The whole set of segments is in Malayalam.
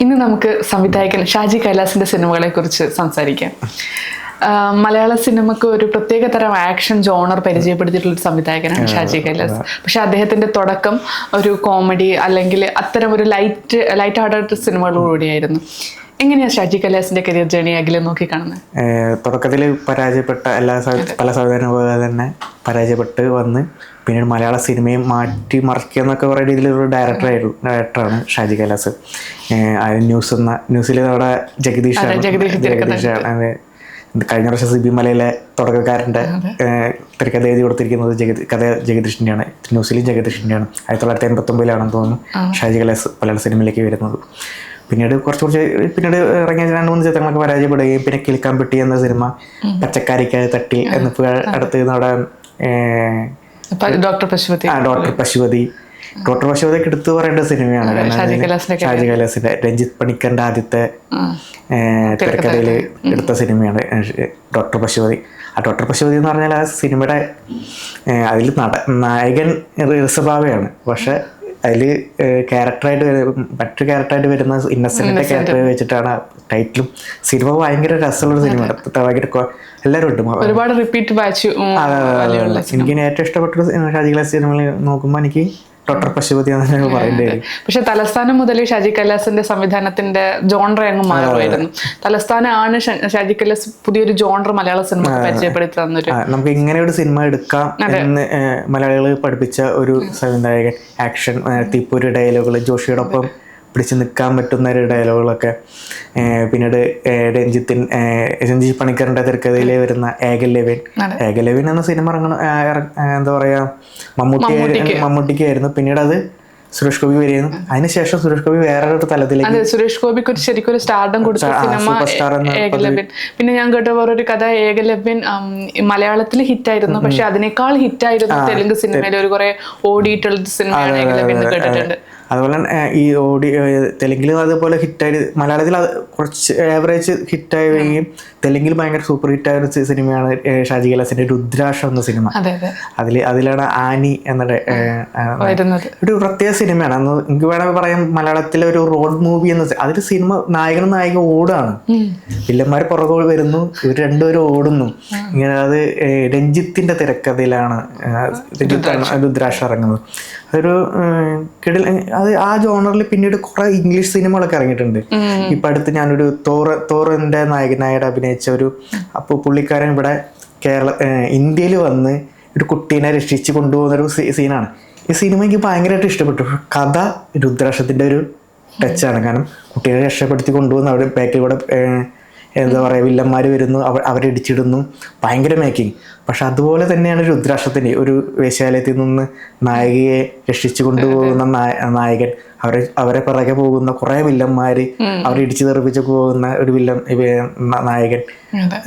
ഇന്ന് നമുക്ക് സംവിധായകൻ ഷാജി കൈലാസിന്റെ സിനിമകളെ കുറിച്ച് സംസാരിക്കാം. മലയാള സിനിമക്ക് ഒരു പ്രത്യേക തരം ആക്ഷൻ ജോണർ പരിചയപ്പെടുത്തിയിട്ടുള്ള ഒരു സംവിധായകനാണ് ഷാജി കൈലാസ്. പക്ഷെ അദ്ദേഹത്തിന്റെ തുടക്കം ഒരു കോമഡി അല്ലെങ്കിൽ അത്തരം ഒരു ലൈറ്റ് ഹാർട്ടഡ് സിനിമകളോടുകൂടിയായിരുന്നു. എങ്ങനെയാണ് ഷാജി കൈലാസിന്റെ കരിയർ ജേണി അഖിലെ നോക്കി കാണുന്നത്? തുടക്കത്തിൽ പരാജയപ്പെട്ട പല സംവിധാനം പോലെ തന്നെ പരാജയപ്പെട്ട് വന്ന് പിന്നീട് മലയാള സിനിമയും മാറ്റി മറിക്കുക എന്നൊക്കെ പറയുന്ന രീതിയിലൊരു ഡയറക്ടറാണ് ഷാജി കൈലാസ്. ന്യൂസിൽ നമ്മുടെ ജഗദീഷാണ്. കഴിഞ്ഞ വർഷം സിബി മലയിലെ തുടക്കക്കാരൻ്റെ തിരക്കഥ എഴുതി കൊടുത്തിരിക്കുന്നത് ജഗദീഷിൻ്റെയാണ്. ന്യൂസിലും ജഗദീഷിൻ്റെയാണ്. 1989 തോന്നുന്നു ഷാജി കൈലാസ് മലയാള സിനിമയിലേക്ക് വരുന്നത്. പിന്നീട് കുറച്ച് പിന്നീട് ഇറങ്ങിയ 2-3 ചിത്രങ്ങളൊക്കെ പരാജയപ്പെടുകയും പിന്നെ കിളിക്കാൻപെട്ടി എന്ന സിനിമ, പച്ചക്കാരിക്കായ തട്ടി എന്നിപ്പോൾ അടുത്ത് നമ്മുടെ ഡോക്ടർ പശുപതിയൊക്കെ എടുത്തു പറയേണ്ട സിനിമയാണ്. ഷാജി കൈലാസിന്റെ രഞ്ജിത്ത് പണിക്കറിന്റെ ആദ്യത്തെ തിരക്കഥയിൽ എടുത്ത സിനിമയാണ് ഡോക്ടർ പശുപതി. ആ ഡോക്ടർ പശുപതി എന്ന് പറഞ്ഞാൽ ആ സിനിമയുടെ അതിൽ നായകൻ ഋഷഭാവയാണ്. പക്ഷെ അതിൽ മറ്റൊരു ക്യാരക്ടറായിട്ട് വരുന്ന ഇന്നസെന്റിന്റെ ക്യാരക്ടർ വെച്ചിട്ടാണ് ടൈറ്റിലും. സിനിമ ഭയങ്കര രസമുള്ള സിനിമയാണ്. ഭയങ്കര എല്ലാവരും ഉണ്ട്. ഒരുപാട് റിപ്പീറ്റ് വാച്ച്. എനിക്ക് ഏറ്റവും ഇഷ്ടപ്പെട്ട ഷാജി കൈലാസ് സിനിമകൾ നോക്കുമ്പോൾ എനിക്ക് ഡോക്ടർ പശുപതി എന്ന് പറയേണ്ടി വരും. പക്ഷെ തലസ്ഥാനം മുതൽ ഷാജി കൈലാസിന്റെ സംവിധാനത്തിന്റെ ജോണർ അങ്ങ് മാറുമായിരുന്നു. തലസ്ഥാനമാണ് ഷാജി കൈലാസ് പുതിയൊരു ജോണർ മലയാള സിനിമ പരിചയപ്പെടുത്തി തന്നൊരു. നമുക്ക് ഇങ്ങനെ ഒരു സിനിമ എടുക്കാം എന്ന് മലയാളികൾ പഠിപ്പിച്ച ഒരു സംവിധായകൻ. ആക്ഷൻ, തീപ്പൊരി ഡയലോഗുകൾ, ജോഷിയോടൊപ്പം പിടിച്ച് നിൽക്കാൻ പറ്റുന്ന ഒരു ഡയലോഗുകളൊക്കെ. പിന്നീട് രഞ്ജിത്ത് പണിക്കറിന്റെ തിരക്കഥയിലെ വരുന്ന ഏകലവ്യൻ എന്ന സിനിമ എന്താ പറയാ മമ്മൂട്ടിക്കായിരുന്നു. പിന്നീട് അത് സുരേഷ് ഗോപി വരികയും അതിനുശേഷം സുരേഷ് ഗോപി വേറൊരു തലത്തിലേക്ക്. സുരേഷ് ഗോപിക്ക് ശരിക്കും ഒരു സ്റ്റാർഡം കൊടുത്ത സിനിമ ഏകലവ്യൻ. പിന്നെ ഞാൻ കേട്ട വേറൊരു കഥ, ഏകലവ്യൻ മലയാളത്തിൽ ഹിറ്റായിരുന്നു, പക്ഷെ അതിനേക്കാൾ ഹിറ്റായിരുന്നു തെലുങ്ക് സിനിമയിൽ ഒരു കുറെ ഓടിയിട്ടുള്ള സിനിമയാണ് ഏകലവ്യൻ എന്ന് കേട്ടിട്ടുണ്ട്. അതുപോലെ ഈ തെലുങ്കിലും അതുപോലെ ഹിറ്റായി, മലയാളത്തിൽ കുറച്ച് ആവറേജ് ഹിറ്റായി വരികയും തെലുങ്കിൽ ഭയങ്കര സൂപ്പർ ഹിറ്റായ ഒരു സിനിമയാണ് ഷാജി കൈലാസിന്റെ രുദ്രാക്ഷം എന്ന സിനിമ. അതിലാണ് ആനി ഒരു പ്രത്യേക സിനിമയാണ്. അന്ന് എനിക്ക് വേണമെങ്കിൽ പറയാം മലയാളത്തിലെ ഒരു റോഡ് മൂവി എന്ന അതിൽ സിനിമ നായകനും നായിക ഓടാണ്, വില്ലന്മാർ പുറകെ വരുന്നു, ഇവർ രണ്ടുപേരും ഓടുന്നു. ഇങ്ങനെ അത് രഞ്ജിത്തിന്റെ തിരക്കഥയിലാണ് രുദ്രാക്ഷം ഇറങ്ങുന്നത്. അതൊരു അത് ആ ജോണറിൽ പിന്നീട് കുറെ ഇംഗ്ലീഷ് സിനിമകളൊക്കെ ഇറങ്ങിയിട്ടുണ്ട്. ഇപ്പൊ അടുത്ത് ഞാനൊരു തോറിന്റെ നായകനായിട്ട് അഭിനയിച്ച ഒരു, അപ്പോൾ പുള്ളിക്കാരൻ ഇവിടെ ഇന്ത്യയിൽ വന്ന് ഒരു കുട്ടീനെ രക്ഷിച്ച് കൊണ്ടുപോകുന്നൊരു സീനാണ്. ഈ സിനിമ എനിക്ക് ഭയങ്കരമായിട്ട് ഇഷ്ടപ്പെട്ടു. കഥ രുദ്രാക്ഷത്തിന്റെ ഒരു ടച്ചാണ്. കാരണം കുട്ടീനെ രക്ഷപ്പെടുത്തി കൊണ്ടുപോകുന്ന അവിടെ ബാക്കിൽ കൂടെ എന്താ പറയുക വില്ലന്മാർ വരുന്നു, അവരിടിച്ചിടുന്നു, ഭയങ്കര മേക്കിങ്. പക്ഷെ അതുപോലെ തന്നെയാണ് രുദ്രാക്ഷത്തിൻ്റെ ഒരു വേശ്യാലയത്തിൽ നിന്ന് നായികയെ രക്ഷിച്ചു കൊണ്ടുപോകുന്ന നായകൻ, അവരെ പിറകെ പോകുന്ന കുറെ വില്ലന്മാര്, അവരെ ഇടിച്ചു തെറിപ്പിച്ച് പോകുന്ന ഒരു നായകൻ.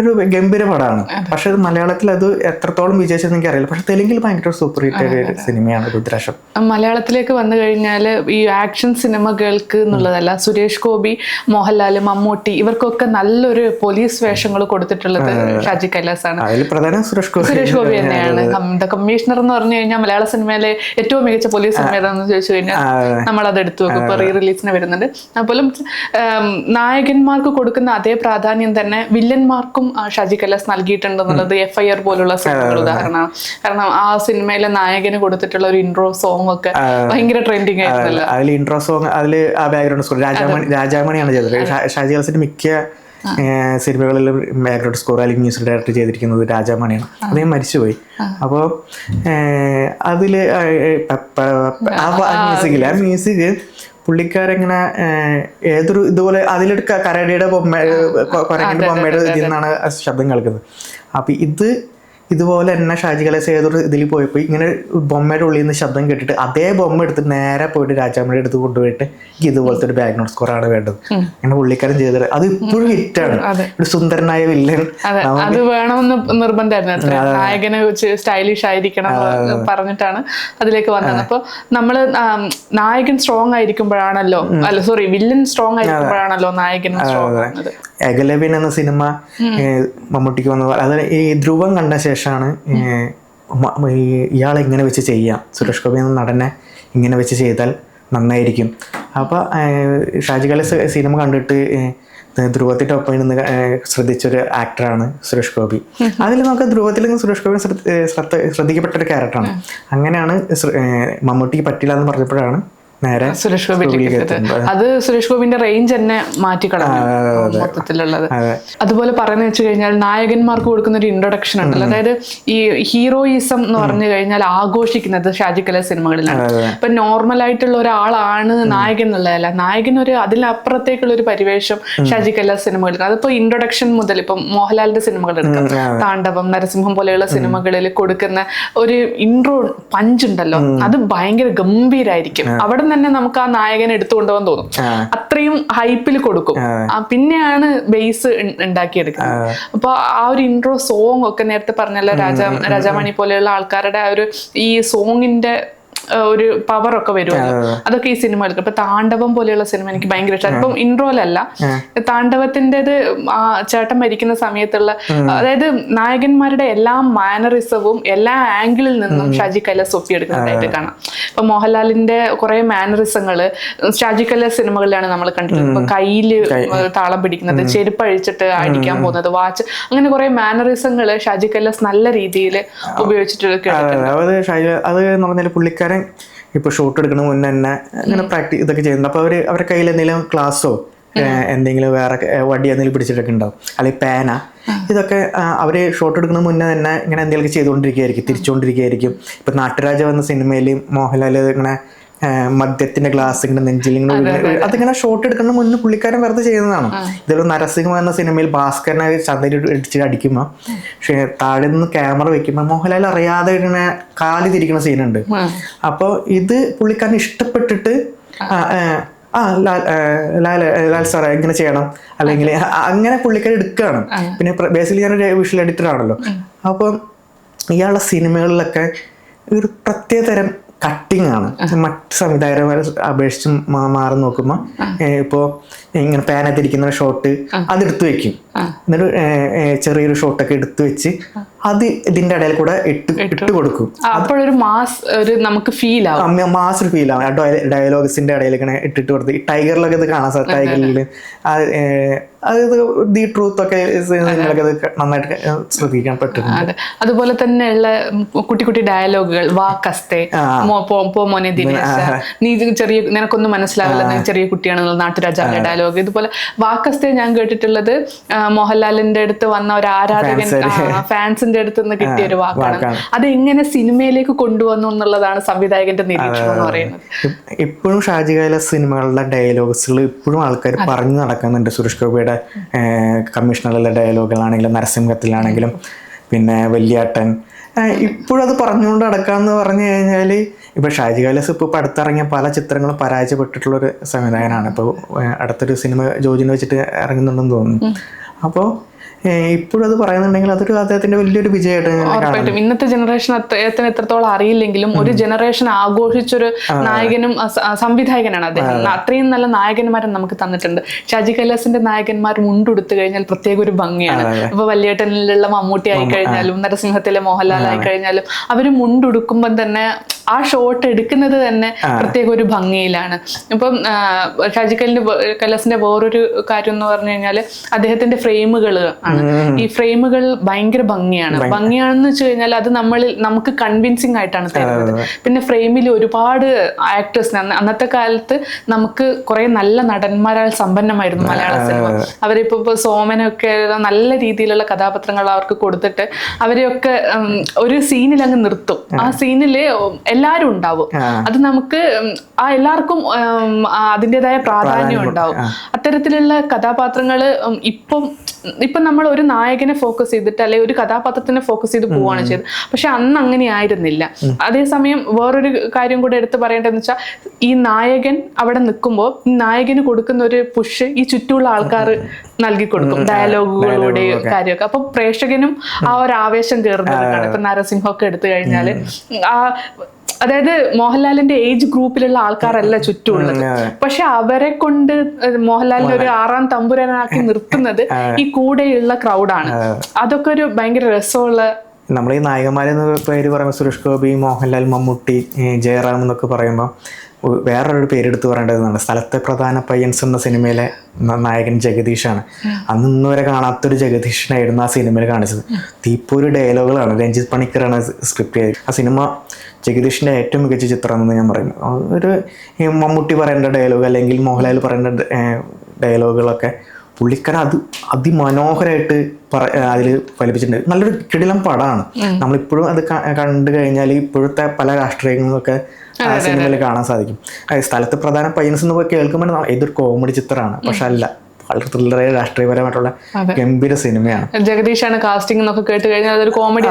ഒരു ഗംഭീര പടമാണ്. പക്ഷെ മലയാളത്തിൽ അത് എത്രത്തോളം വിജയിച്ചെന്ന് എനിക്കറിയില്ല. പക്ഷെ തെലുങ്കിൽ ഭയങ്കര സൂപ്പർ ഹിറ്റ് ആയ സിനിമയാണ് രുദ്രാക്ഷം. മലയാളത്തിലേക്ക് വന്നു കഴിഞ്ഞാൽ ഈ ആക്ഷൻ സിനിമകൾക്ക് എന്നുള്ളതല്ല, സുരേഷ് ഗോപി, മോഹൻലാൽ, മമ്മൂട്ടി ഇവർക്കൊക്കെ നല്ലൊരു പോലീസ് വേഷങ്ങൾ കൊടുത്തിട്ടുള്ളത് ഷാജി കൈലാസ് ആണ്. അതിൽ പ്രധാനം സുരേഷ് ഗോപി തന്നെയാണ്. ദ കമ്മീഷണർ എന്ന് പറഞ്ഞു കഴിഞ്ഞാൽ മലയാള സിനിമയിലെ ഏറ്റവും മികച്ച പോലീസ് സിനിമ ഏതാണെന്ന് ചോദിച്ചു കഴിഞ്ഞാൽ നമ്മളത് എടുത്തു വെക്കും. ഇപ്പൊ റീ റിലീസിന് വരുന്നുണ്ട്. അതുപോലെ നായകന്മാർക്ക് കൊടുക്കുന്ന അതേ പ്രാധാന്യം തന്നെ വില്ലന്മാർക്കും ഷാജി കൈലാസ് നൽകിയിട്ടുണ്ടെന്നുള്ളത് FIR പോലുള്ള സിനിമകൾ ഉദാഹരണമാണ്. കാരണം ആ സിനിമയിലെ നായകന് കൊടുത്തിട്ടുള്ള ഒരു ഇൻട്രോ സോങ് ഒക്കെ ഭയങ്കര ട്രെൻഡിങ് ആയിരുന്നല്ലോ. അതിൽ ഇൻട്രോ സോങ്, അതിൽ ആ ബാക്ക്ഗ്രൗണ്ട് സ്കോർ രാജാമണിയാണ് ചെയ്തത്. ഷാജി കൈലാസിന്റെ മിക്ക സിനിമകളിലും ബാക്ക്ഗ്രൗണ്ട് സ്കോർ അല്ലെങ്കിൽ മ്യൂസിക് ഡയറക്ടർ ചെയ്തിരിക്കുന്നത് രാജാമണിയാണ്. അദ്ദേഹം മരിച്ചുപോയി. അപ്പോൾ അതിൽ ആ മ്യൂസിക് പുള്ളിക്കാരെങ്ങനെ ഏതൊരു ഇതുപോലെ അതിലെടുക്ക കരടിയുടെ കൊരങ്ങിന്റെ ബൊമ്മയുടെ ഇതിൽ നിന്നാണ് ശബ്ദം കേൾക്കുന്നത്. അപ്പം ഇതുപോലെ തന്നെ ഷാജി കൈലാസ് ഏതൊരു ഇതിൽ പോയപ്പോൾ ഇങ്ങനെ ബൊമ്മയുടെ ഉള്ളിൽ നിന്ന് ശബ്ദം കേട്ടിട്ട് അതേ ബൊമ്മ എടുത്ത് നേരെ പോയിട്ട് രാജാമണിയുടെ അടുത്ത് കൊണ്ടുപോയിട്ട് എനിക്ക് ഇതുപോലത്തെ ഒരു ബാക്ക്ഗ്രൗണ്ട് സ്കോറാണ് വേണ്ടത്. അങ്ങനെ പുള്ളിക്കാരൻ ചെയ്തത് അത് ഇപ്പോഴും ഹിറ്റാണ്. ഒരു സുന്ദരനായ വില്ലൻ അത് വേണമെന്ന് നിർബന്ധമായിരുന്നു. നായകനെ വെച്ച് സ്റ്റൈലിഷ് ആയിരിക്കണം പറഞ്ഞിട്ടാണ് അതിലേക്ക് വന്നത്. അപ്പൊ നമ്മള് നായകൻ സ്ട്രോങ് ആയിരിക്കുമ്പോഴാണല്ലോ, വില്ലൻ സ്ട്രോങ് ആയിരിക്കുമ്പോഴാണല്ലോ നായകൻ സ്ട്രോങ് ആകുന്നത്. ഏകലവ്യൻ എന്ന സിനിമ മമ്മൂട്ടിക്ക് വന്നത്, അത് ഈ ധ്രുവം കണ്ട ശേഷമാണ് ഇയാളെ ഇങ്ങനെ വെച്ച് ചെയ്യാം, സുരേഷ് ഗോപി എന്ന നടനെ ഇങ്ങനെ വെച്ച് ചെയ്താൽ നന്നായിരിക്കും. അപ്പോൾ ഷാജി കൈലാസ് സിനിമ കണ്ടിട്ട് ധ്രുവത്തിൻ്റെ ഒപ്പം നിന്ന് ശ്രദ്ധിച്ചൊരു ആക്ടറാണ് സുരേഷ് ഗോപി. അതിൽ നമുക്ക് ധ്രുവത്തിൽ നിന്ന് സുരേഷ് ഗോപി ശ്രദ്ധിക്കപ്പെട്ട ഒരു ക്യാരക്ടറാണ്. അങ്ങനെയാണ് മമ്മൂട്ടിക്ക് പറ്റില്ല എന്ന് പറഞ്ഞപ്പോഴാണ് നേരെ സുരേഷ് ഗോപി. അത് സുരേഷ് ഗോപിന്റെ റേഞ്ച് തന്നെ മാറ്റിക്കളഞ്ഞു മൊത്തത്തിലുള്ളത്. അതുപോലെ പറയുന്നത് വെച്ച് കഴിഞ്ഞാൽ നായകന്മാർക്ക് കൊടുക്കുന്ന ഒരു ഇൻട്രൊഡക്ഷൻ ഉണ്ടല്ലോ, അതായത് ഈ ഹീറോയിസം എന്ന് പറഞ്ഞു കഴിഞ്ഞാൽ ആഘോഷിക്കുന്നത് ഷാജി കൈലാസ് സിനിമകളിലാണ്. ഇപ്പൊ നോർമൽ ആയിട്ടുള്ള ഒരാളാണ് നായകൻ എന്നുള്ളതല്ല, നായകൻ ഒരു അതിലപ്പുറത്തേക്കുള്ള ഒരു പരിവേഷം ഷാജി കൈലാസ് സിനിമകളിൽ. അതിപ്പോ ഇൻട്രൊഡക്ഷൻ മുതൽ ഇപ്പൊ മോഹൻലാലിന്റെ സിനിമകൾ എടുക്കാം, താണ്ഡവം, നരസിംഹം പോലെയുള്ള സിനിമകളിൽ കൊടുക്കുന്ന ഒരു ഇൻട്രോ പഞ്ച് ഉണ്ടല്ലോ, അത് ഭയങ്കര ഗംഭീരായിരിക്കും. അവിടെ തന്നെ നമുക്ക് ആ നായകനെ എടുത്തുകൊണ്ടുപോകാൻ തോന്നും, അത്രയും ഹൈപ്പിൽ കൊടുക്കും. പിന്നെയാണ് ബേസ് ഉണ്ടാക്കിയെടുക്കുന്നത്. അപ്പൊ ആ ഒരു ഇൻട്രോ സോങ് ഒക്കെ നേരത്തെ പറഞ്ഞല്ലോ, രാജാമണി പോലെയുള്ള ആൾക്കാരുടെ ആ ഒരു ഈ സോങ്ങിന്റെ ഒരു പവർ ഒക്കെ വരുമല്ലോ, അതൊക്കെ ഈ സിനിമ എടുക്കും. ഇപ്പൊ താണ്ഡവം പോലെയുള്ള സിനിമ എനിക്ക് ഭയങ്കര ഇഷ്ടമാണ്. ഇപ്പം ഇൻട്രോയിലല്ല, താണ്ഡവത്തിൻ്റെത് ആ ചേട്ടൻ മരിക്കുന്ന സമയത്തുള്ള, അതായത് നായകന്മാരുടെ എല്ലാ മാനറിസവും എല്ലാ ആംഗിളിൽ നിന്നും ഷാജി കൈലാസ് ഒപ്പിയെടുക്കുന്നതായിട്ട് കാണാം. ഇപ്പൊ മോഹൻലാലിന്റെ കുറെ മാനറിസങ്ങള് ഷാജി കൈലാസ് സിനിമകളിലാണ് നമ്മൾ കണ്ടിട്ടുള്ളത്. ഇപ്പൊ കയ്യില് താളം പിടിക്കുന്നത്, ചെരുപ്പ് അഴിച്ചിട്ട് അടിക്കാൻ പോകുന്നത്, വാച്ച്, അങ്ങനെ കുറെ മാനറിസങ്ങള് ഷാജി കൈലാസ് നല്ല രീതിയിൽ ഉപയോഗിച്ചിട്ട് പുള്ളിക്കാരൻ ഇപ്പോൾ ഷൂട്ട് എടുക്കുന്ന മുന്നേ തന്നെ ഇങ്ങനെ പ്രാക്ടീസ് ഇതൊക്കെ ചെയ്യുന്നുണ്ട്. അപ്പോൾ അവരുടെ കയ്യിൽ എന്തെങ്കിലും ക്ലാസ്സോ എന്തെങ്കിലും വേറെ വടി എന്തെങ്കിലും പിടിച്ചിട്ടൊക്കെ ഉണ്ടാവും, അല്ലെങ്കിൽ പേന, ഇതൊക്കെ അവർ ഷോട്ട് എടുക്കുന്ന മുന്നേ തന്നെ ഇങ്ങനെ എന്തെങ്കിലുമൊക്കെ ചെയ്തുകൊണ്ടിരിക്കുകയായിരിക്കും, തിരിച്ചുകൊണ്ടിരിക്കുകയായിരിക്കും. ഇപ്പം നാട്ടുരാജ വന്ന സിനിമയിൽ മോഹൻലാൽ ഇങ്ങനെ മദ്യത്തിന്റെ ഗ്ലാസ് ഇങ്ങനെ നെഞ്ചിലിങ്ങനെ അതിങ്ങനെ ഷോട്ട് എടുക്കുന്ന മുന്നേ പുള്ളിക്കാരൻ വെറുതെ ചെയ്യുന്നതാണ്. ഇതൊരു നരസിംഹം എന്ന സിനിമയിൽ ഭാസ്കരനെ ചന്തയിൽ ഇടിച്ചിട്ട് അടിക്കുമ്പോൾ പക്ഷേ താഴെ നിന്ന് ക്യാമറ വെക്കുമ്പോൾ മോഹൻലാൽ അറിയാതെ ഇങ്ങനെ കാല് തിരിക്കുന്ന സീനുണ്ട്. അപ്പോൾ ഇത് പുള്ളിക്കാരൻ ഇഷ്ടപ്പെട്ടിട്ട് ലാൽ സാറേ ഇങ്ങനെ ചെയ്യണം, അല്ലെങ്കിൽ അങ്ങനെ പുള്ളിക്കാരൻ എടുക്കുകയാണ്. പിന്നെ ബേസിക്കലി ഞാനൊരു വിഷ്വൽ എഡിറ്റർ ആണല്ലോ. അപ്പം ഇയാളുടെ സിനിമകളിലൊക്കെ ഒരു പ്രത്യേകതരം കട്ടിങ് ആണ്. മറ്റ് സംവിധായകന്മാരെ അപേക്ഷിച്ച് മാറി നോക്കുമ്പോൾ ഇപ്പോൾ ഇങ്ങനെ പാനത്തിരിക്കുന്ന ഷോട്ട് അതെടുത്ത് വെക്കും, എന്നിട്ട് ചെറിയൊരു ഷോട്ടൊക്കെ എടുത്തു വെച്ച് അത് ഇതിന്റെ ഇടയിൽ കൂടെ ഇട്ട് കൊടുക്കും. അപ്പോഴൊരു മാസ് ഒരു നമുക്ക് ഫീൽ ആവും, മാസ് ഫീൽ ആവും. ഡയലോഗ്സിന്റെ ഇടയിൽ ഇങ്ങനെ ഇട്ടിട്ട് കൊടുത്ത് ടൈഗറിലൊക്കെ ഇത് കാണാം സാർ. ടൈഗറിൽ അത് ദി ട്രൂത്ത് ഒക്കെ നന്നായിട്ട് ശ്രദ്ധിക്കാൻ പറ്റുന്നുണ്ട്. അതുപോലെ തന്നെയുള്ള കുട്ടി കുട്ടി ഡയലോഗുകൾ, വാക്കസ്തേ, മോനെ ദിനേശ, നീ ചെറിയ നിനക്കൊന്നും മനസ്സിലാവില്ല, നീ ചെറിയ കുട്ടിയാണെന്നുള്ള നാട്ടുരാജാവിന്റെ ഡയലോഗ്. ഇതുപോലെ വാക്കസ്തേ ഞാൻ കേട്ടിട്ടുള്ളത് മോഹൻലാലിന്റെ അടുത്ത് വന്ന ഒരു ആരാധകൻ ഫാൻസിന്റെ അടുത്ത് നിന്ന് കിട്ടിയ ഒരു വാക്കാണ്. അത് എങ്ങനെ സിനിമയിലേക്ക് കൊണ്ടുവന്നു എന്നുള്ളതാണ് സംവിധായകന്റെ നിരീക്ഷണം എന്ന് പറയുന്നത്. ഇപ്പോഴും ഷാജി കൈലാസ് സിനിമകളുടെ ഡയലോഗ്സുകൾ ഇപ്പോഴും ആൾക്കാർ പറഞ്ഞു നടക്കുന്നുണ്ട്. സുരേഷ് ഗോപിയുടെ കമ്മീഷണറിലെ ഡയലോഗുകളാണെങ്കിലും നരസിംഹത്തിലാണെങ്കിലും പിന്നെ വല്യാട്ടൻ ഇപ്പോഴും അത് പറഞ്ഞുകൊണ്ട് നടക്കാന്ന് പറഞ്ഞു കഴിഞ്ഞാൽ ഇപ്പൊ ഷാജി കൈലാസ് ഇപ്പൊ അടുത്തിറങ്ങിയ പല ചിത്രങ്ങളും പരാജയപ്പെട്ടിട്ടുള്ളൊരു സംവിധായകനാണ്. ഇപ്പോൾ അടുത്തൊരു സിനിമ ജോജിനെ വെച്ചിട്ട് ഇറങ്ങുന്നുണ്ടെന്ന് തോന്നുന്നു. അപ്പോൾ ഇപ്പോഴും അത് പറയുന്നുണ്ടെങ്കിൽ അതൊരു അദ്ദേഹത്തിന്റെ വലിയൊരു വിജയമായിട്ട്. ഇന്നത്തെ ജനറേഷൻ അദ്ദേഹത്തിന് എത്രത്തോളം അറിയില്ലെങ്കിലും ഒരു ജനറേഷൻ ആഘോഷിച്ചൊരു നായകനും സംവിധായകനാണ് അദ്ദേഹം. അത്രയും നല്ല നായകന്മാരെ നമുക്ക് തന്നിട്ടുണ്ട്. ഷാജി കൈലാസിന്റെ നായകന്മാർ മുണ്ടുടുത്തു കഴിഞ്ഞാൽ പ്രത്യേക ഒരു ഭംഗിയാണ്. ഇപ്പൊ വല്യേട്ടനിലുള്ള മമ്മൂട്ടി ആയിക്കഴിഞ്ഞാലും നരസിംഹത്തിലെ മോഹൻലാൽ ആയിക്കഴിഞ്ഞാലും അവര് മുണ്ടുടുക്കുമ്പം തന്നെ ആ ഷോട്ട് എടുക്കുന്നത് തന്നെ പ്രത്യേക ഒരു ഭംഗിയിലാണ്. ഇപ്പം ഷാജി കൈലാസിന്റെ വേറൊരു കാര്യം എന്ന് പറഞ്ഞു കഴിഞ്ഞാല് അദ്ദേഹത്തിന്റെ ഫ്രെയിമുകൾ ആണ്. ഈ ഫ്രെയിമുകൾ ഭയങ്കര ഭംഗിയാണെന്ന് വെച്ച് കഴിഞ്ഞാൽ അത് നമുക്ക് കൺവിൻസിങ് ആയിട്ടാണ് തരുന്നത്. പിന്നെ ഫ്രെയിമിൽ ഒരുപാട് ആക്ടേഴ്സ്, അന്നത്തെ കാലത്ത് നമുക്ക് കുറെ നല്ല നടന്മാരാൽ സമ്പന്നമായിരുന്നു മലയാള സിനിമ. അവരിപ്പോ സോമനൊക്കെ നല്ല രീതിയിലുള്ള കഥാപാത്രങ്ങൾ അവർക്ക് കൊടുത്തിട്ട് അവരെയൊക്കെ ഒരു സീനിൽ അങ്ങ് നിർത്തും. ആ സീനില് എല്ലാരും ഉണ്ടാവും. അത് നമുക്ക് ആ എല്ലാവർക്കും അതിൻ്റെതായ പ്രാധാന്യം ഉണ്ടാവും. അത്തരത്തിലുള്ള കഥാപാത്രങ്ങൾ ഇപ്പം നമ്മൾ ഒരു നായകനെ ഫോക്കസ് ചെയ്തിട്ട് അല്ലെങ്കിൽ ഒരു കഥാപാത്രത്തിനെ ഫോക്കസ് ചെയ്ത് പോവുകയാണ് ചെയ്തത്. പക്ഷെ അന്ന് അങ്ങനെ ആയിരുന്നില്ല. അതേസമയം വേറൊരു കാര്യം കൂടെ എടുത്ത് പറയേണ്ടതെന്ന് വെച്ചാൽ ഈ നായകൻ അവിടെ നിൽക്കുമ്പോൾ ഈ നായകന് കൊടുക്കുന്ന ഒരു പുഷ് ഈ ചുറ്റുമുള്ള ആൾക്കാർ നൽകി കൊടുക്കും ഡയലോഗുകളുടെ കാര്യമൊക്കെ. അപ്പൊ പ്രേക്ഷകനും ആ ഒരു ആവേശം കയറുന്നതാണ്. ഇപ്പൊ നരസിംഹമൊക്കെ എടുത്തു കഴിഞ്ഞാല് അതായത് മോഹൻലാലിന്റെ ഏജ് ഗ്രൂപ്പിലുള്ള ആൾക്കാരല്ല ചുറ്റുമുള്ളത്, പക്ഷെ അവരെ കൊണ്ട് മോഹൻലാലിനെ ഒരു 6ാം തമ്പുരാനാക്കി നിർത്തുന്നത് ഈ കൂടെയുള്ള ക്രൗഡാണ്. അതൊക്കെ ഒരു ഭയങ്കര രസമുള്ള. നമ്മൾ ഈ നായകന്മാരെന്ന് പേര് പറയുമ്പോൾ സുരേഷ് ഗോപി, മോഹൻലാൽ, മമ്മൂട്ടി, ജയറാം എന്നൊക്കെ പറയുമ്പോൾ വേറൊരു പേരെടുത്ത് പറയേണ്ടതാണ്. സ്ഥലത്തെ പ്രധാന പയ്യൻസ് എന്ന സിനിമയിലെ നായകൻ ജഗദീഷാണ്. അന്ന് ഇന്ന് വരെ കാണാത്തൊരു ജഗദീഷിനായിരുന്നു ആ സിനിമയിൽ കാണിച്ചത്. തീപ്പൊരു ഡയലോഗുകളാണ്. രഞ്ജിത്ത് പണിക്കറാണ് സ്ക്രിപ്റ്റ് ചെയ്തത്. ആ സിനിമ ജഗദീഷിൻ്റെ ഏറ്റവും മികച്ച ചിത്രമെന്ന് ഞാൻ പറയും. ഒരു മമ്മൂട്ടി പറയേണ്ട ഡയലോഗ് അല്ലെങ്കിൽ മോഹൻലാൽ പറയേണ്ട ഡയലോഗുകളൊക്കെ പുള്ളിക്കാരൻ അതിമനോഹരമായിട്ട് അതിൽ ഫലിപ്പിച്ചിട്ടുണ്ട്. നല്ലൊരു കിടിലം പടമാണ്. നമ്മളിപ്പോഴും അത് കണ്ടു കഴിഞ്ഞാൽ ഇപ്പോഴത്തെ പല രാഷ്ട്രീയങ്ങളൊക്കെ ആ സിനിമയിൽ കാണാൻ സാധിക്കും. സ്ഥലത്ത് പ്രധാന പയ്യൻസ് എന്ന് കേൾക്കുമ്പോൾ ഇതൊരു കോമഡി ചിത്രമാണ്, പക്ഷെ അല്ല, വളരെ ത്രില്ലറായ രാഷ്ട്രീയപരമായിട്ടുള്ള ഗംഭീര സിനിമയാണ്. ജഗദീഷാണ് കാസ്റ്റിംഗ് എന്നൊക്കെ കേട്ട് കഴിഞ്ഞാൽ അതൊരു കോമഡി,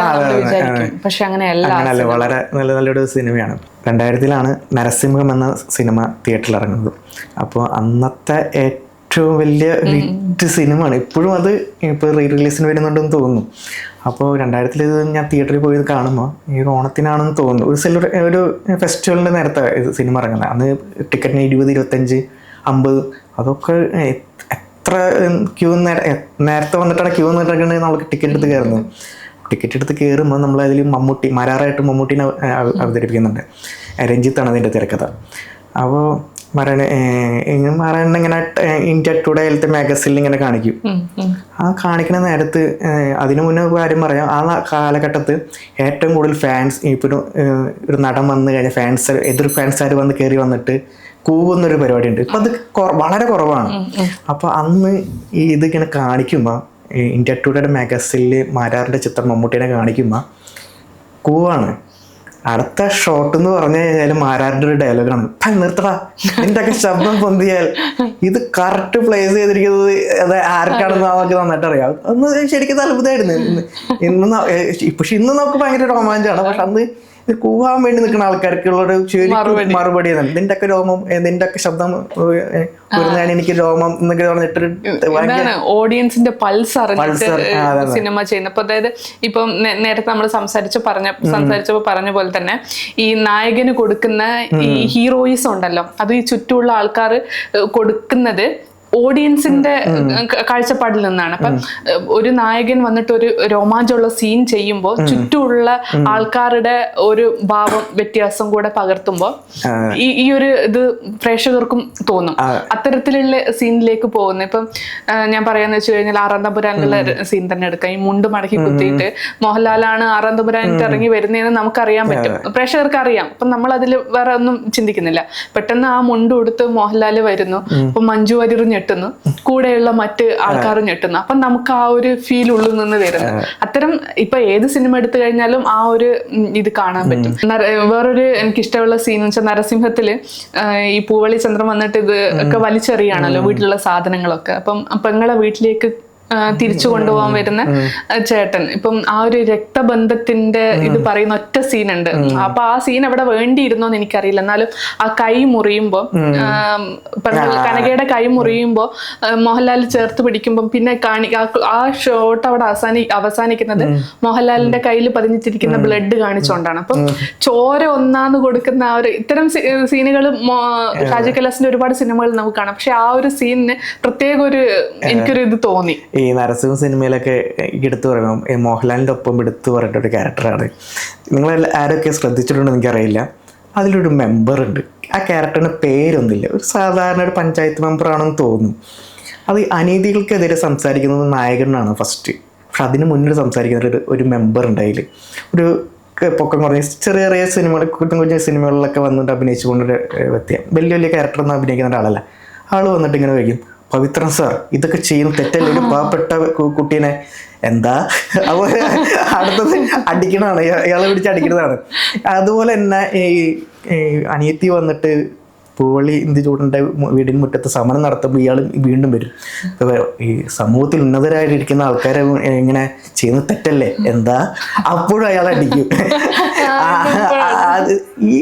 പക്ഷെ അങ്ങനെയല്ല, വളരെ നല്ലൊരു സിനിമയാണ്. 2000-ലാണ് നരസിംഹം എന്ന സിനിമ തിയേറ്ററിൽ ഇറങ്ങുന്നത്. അപ്പോൾ അന്നത്തെ ഏറ്റവും വലിയ ഹിറ്റ് സിനിമയാണ്. ഇപ്പോഴും അത് ഇപ്പോൾ റീ റിലീസിന് വരുന്നുണ്ടെന്ന് തോന്നുന്നു. അപ്പോൾ 2000-ൽ ഇത് ഞാൻ തിയേറ്ററിൽ പോയി കാണുമ്പോൾ ഈ ഒരു ഓണത്തിനാണെന്ന് തോന്നുന്നു, ഒരു ഫെസ്റ്റിവലിൻ്റെ നേരത്തെ ഇത് സിനിമ ഇറങ്ങുന്നത്. അന്ന് ടിക്കറ്റിന് 20, 25, 50 അതൊക്കെ എത്ര ക്യൂ നേരത്തെ വന്നിട്ടാണ് ക്യൂ നിന്നിട്ടൊക്കെയാണ് നമുക്ക് ടിക്കറ്റ് എടുത്ത് കയറുന്നത്. ടിക്കറ്റ് എടുത്ത് കയറുമ്പോൾ നമ്മളതിൽ മരാറായിട്ട് മമ്മൂട്ടീനെ അവതരിപ്പിക്കുന്നുണ്ട്. രഞ്ജിത്താണ് അതിൻ്റെ തിരക്കഥ. അപ്പോൾ മരണ ഇങ്ങനെ ഇന്ത്യ ടുഡേ ഹെൽത്ത് മാഗസിനിൽ ഇങ്ങനെ കാണിക്കും. ആ കാണിക്കുന്ന നേരത്ത് അതിനു മുന്നേ കാര്യം പറയാം, ആ കാലഘട്ടത്ത് ഏറ്റവും കൂടുതൽ ഫാൻസ് ഇപ്പോൾ ഒരു നടൻ വന്നു കഴിഞ്ഞാൽ എതിർ ഫാൻസുകാർ വന്ന് കയറി വന്നിട്ട് കൂവുന്നൊരു പരിപാടി ഉണ്ട്. ഇപ്പം അത് വളരെ കുറവാണ്. അപ്പോൾ അന്ന് ഇതിങ്ങനെ കാണിക്കുമ്പോൾ ഇന്ത്യ ടുഡേയുടെ മാഗസിനിൽ മാരാറിൻ്റെ ചിത്രം മമ്മൂട്ടീനെ കാണിക്കുമ്പോൾ കൂവാണ്. അടുത്ത ഷോട്ട് എന്ന് പറഞ്ഞു കഴിഞ്ഞാൽ മാരാറിൻ്റെ ഒരു ഡയലോഗാണ്, നിർത്തടാ നിന്റെ ഒക്കെ ശബ്ദം പൊന്തിയാൽ. ഇത് കറക്റ്റ് പ്ലേസ് ചെയ്തിരിക്കുന്നത് അത് ആർക്കാണെന്ന് നമുക്ക് നന്നായിട്ട് അറിയാം. അന്ന് ശരിക്കും അത്ഭുതമായിരുന്നു. പക്ഷെ ഇന്ന് നമുക്ക് ഭയങ്കര രോമാഞ്ചമാണ്. പക്ഷെ അന്ന് ഇത് കൂവാൻ വേണ്ടി നിൽക്കുന്ന ആൾക്കാർക്കുള്ളൊരു മറുപടി നിന്റെ ഒക്കെ രോമം, നിന്റെ ഒക്കെ ശബ്ദം എനിക്ക് രോമം എന്നൊക്കെ പറഞ്ഞിട്ട് ഓഡിയൻസിന്റെ പൾസ് അറിഞ്ഞിട്ട് സിനിമ ചെയ്യുന്നത്. അപ്പൊ അതായത് ഇപ്പം നേരത്തെ നമ്മൾ സംസാരിച്ചപ്പോ പറഞ്ഞ പോലെ തന്നെ ഈ നായകന് കൊടുക്കുന്ന ഈ ഹീറോയിസം ഉണ്ടല്ലോ, അത് ഈ ചുറ്റുമുള്ള ആൾക്കാർ കൊടുക്കുന്നത് ഓഡിയൻസിന്റെ കാഴ്ചപ്പാടിൽ നിന്നാണ്. അപ്പം ഒരു നായകൻ വന്നിട്ട് ഒരു രോമാഞ്ചമുള്ള സീൻ ചെയ്യുമ്പോൾ ചുറ്റുമുള്ള ആൾക്കാരുടെ ഒരു ഭാവം വ്യത്യാസം കൂടെ പകർത്തുമ്പോൾ ഈ ഒരു ഇത് പ്രേക്ഷകർക്കും തോന്നും. അത്തരത്തിലുള്ള സീനിലേക്ക് പോകുന്നു. ഇപ്പം ഞാൻ പറയാന്ന് വെച്ച് കഴിഞ്ഞാൽ ആറാന്തപുരാനുള്ള സീൻ തന്നെ എടുക്കാം. ഈ മുണ്ട് മടക്കി കുത്തിയിട്ട് മോഹൻലാലാണ് ആറാന്തപുരാനിട്ട് ഇറങ്ങി വരുന്നതെന്ന് നമുക്കറിയാൻ പറ്റും, പ്രേക്ഷകർക്ക് അറിയാം. അപ്പം നമ്മൾ അതിൽ വേറെ ഒന്നും ചിന്തിക്കുന്നില്ല. പെട്ടെന്ന് ആ മുണ്ട് കൊടുത്ത് മോഹൻലാല് വരുന്നു, അപ്പൊ മഞ്ജു വാര്യർ ഞെട്ടുന്നു, കൂടെയുള്ള മറ്റ് ആൾക്കാർ ഞെട്ടുന്നു. അപ്പം നമുക്ക് ആ ഒരു ഫീൽ ഉള്ളിൽ നിന്ന് വരുന്നു. അത്തരം ഇപ്പൊ ഏത് സിനിമ എടുത്തു കഴിഞ്ഞാലും ആ ഒരു ഇത് കാണാൻ പറ്റും. വേറൊരു എനിക്കിഷ്ടമുള്ള സീൻ എന്ന് വെച്ചാൽ നരസിംഹത്തില് ഈ പൂവളി ചന്ദ്രൻ വന്നിട്ട് ഇത് ഒക്കെ വലിച്ചെറിയാണല്ലോ വീട്ടിലുള്ള സാധനങ്ങളൊക്കെ. അപ്പം പെങ്ങളെ വീട്ടിലേക്ക് തിരിച്ചു കൊണ്ടുപോകാൻ വരുന്ന ചേട്ടൻ, ഇപ്പം ആ ഒരു രക്തബന്ധത്തിന്റെ ഇത് പറയുന്ന ഒറ്റ സീനുണ്ട്. അപ്പൊ ആ സീൻ അവിടെ വേണ്ടിയിരുന്നോന്ന് എനിക്കറിയില്ല. എന്നാലും ആ കൈ മുറിയുമ്പോ കനകയുടെ കൈ മുറിയുമ്പോ മോഹൻലാൽ ചേർത്ത് പിടിക്കുമ്പം പിന്നെ ആ ഷോട്ട് അവിടെ അവസാനിക്കുന്നത് മോഹൻലാലിന്റെ കയ്യിൽ പതിഞ്ഞിട്ടിരിക്കുന്ന ബ്ലഡ് കാണിച്ചുകൊണ്ടാണ്. അപ്പം ചോര ഒന്നാന്ന് കൊടുക്കുന്ന ആ ഒരു ഇത്തരം സീനുകൾ ഷാജി കൈലാസിന്റെ ഒരുപാട് സിനിമകൾ നമുക്ക് കാണാം. പക്ഷെ ആ ഒരു സീനിന് പ്രത്യേക ഒരു എനിക്കൊരു ഇത് തോന്നി. ഈ നരസിംഹ സിനിമയിലൊക്കെ എടുത്തു പറയുമ്പോൾ മോഹൻലാലിൻ്റെ ഒപ്പം എടുത്തു പറയേണ്ട ഒരു ക്യാരക്ടറാണ്. നിങ്ങൾ ആരൊക്കെ ശ്രദ്ധിച്ചിട്ടുണ്ടെന്ന് എനിക്കറിയില്ല, അതിലൊരു മെമ്പറുണ്ട്. ആ ക്യാരക്ടറിന് പേരൊന്നുമില്ല, ഒരു സാധാരണ ഒരു പഞ്ചായത്ത് മെമ്പറാണെന്ന് തോന്നുന്നു. അത് അനീതികൾക്കെതിരെ സംസാരിക്കുന്നത് നായകനാണ് ഫസ്റ്റ്. പക്ഷെ അതിന് മുന്നിൽ സംസാരിക്കുന്ന ഒരു മെമ്പർ ഉണ്ട്. അതിൽ ഒരു പൊക്കം കുറഞ്ഞ ചെറിയ ചെറിയ സിനിമകൾ, കുഞ്ഞു സിനിമകളിലൊക്കെ വന്നിട്ട് അഭിനയിച്ചുകൊണ്ടൊരു വ്യക്തിയാണ്. വലിയ വലിയ ക്യാരക്ടറൊന്നും അഭിനയിക്കുന്ന ഒരാളല്ല. ആൾ വന്നിട്ട് ഇങ്ങനെ വയ്ക്കും, പവിത്രൻ സാർ ഇതൊക്കെ ചെയ്യുന്ന തെറ്റല്ലേ, ഒരു പാവപ്പെട്ട കുട്ടീനെ എന്താ അപ്പോൾ അടുത്തത് അടിക്കണതാണ്, ഇയാളെ പിടിച്ച് അടിക്കുന്നതാണ്. അതുപോലെ തന്നെ ഈ അനിയത്തി വന്നിട്ട് പൂവള്ളി ഇന്ത്യ ചൂടൻ്റെ വീടിന് മുറ്റത്ത് സമരം നടത്തുമ്പോൾ ഇയാൾ വീണ്ടും വരും. ഈ സമൂഹത്തിൽ ഉന്നതരായിരിക്കുന്ന ആൾക്കാരെ ഇങ്ങനെ ചെയ്യുന്ന തെറ്റല്ലേ എന്താ, അപ്പോഴും അയാൾ അടിക്കും. അത് ഈ